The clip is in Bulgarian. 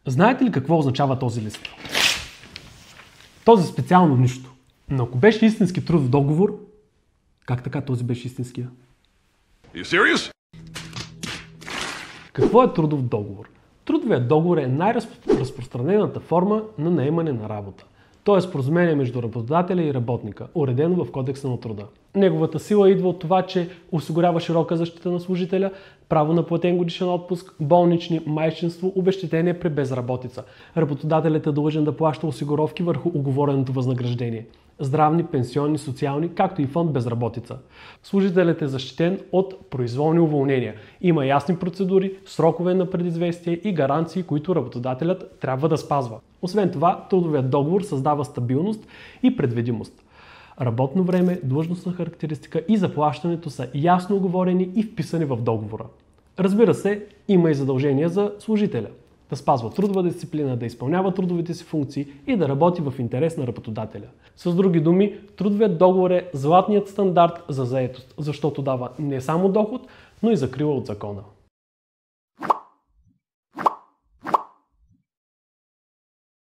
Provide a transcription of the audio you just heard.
Знаете ли какво означава този лист? Този специално нищо. Но ако беше истински трудов договор, как така този беше истинския? Какво е трудов договор? Трудовият договор е най-разпространената форма на наемане на работа. То е споразумение между работодателя и работника, уредено в Кодекса на труда. Неговата сила идва от това, че осигурява широка защита на служителя, право на платен годишен отпуск, болнични, майчинство, обезщетение при безработица. Работодателят е длъжен да плаща осигуровки върху уговореното възнаграждение. Здравни, пенсионни, социални, както и фонд безработица. Служителят е защитен от произволни уволнения. Има ясни процедури, срокове на предизвестие и гаранции, които работодателят трябва да спазва. Освен това, трудовият договор създава стабилност и предвидимост. Работно време, длъжностна характеристика и заплащането са ясно уговорени и вписани в договора. Разбира се, има и задължения за служителя. Да спазва трудова дисциплина, да изпълнява трудовите си функции и да работи в интерес на работодателя. С други думи, трудовият договор е златният стандарт за заетост, защото дава не само доход, но и закрила от закона.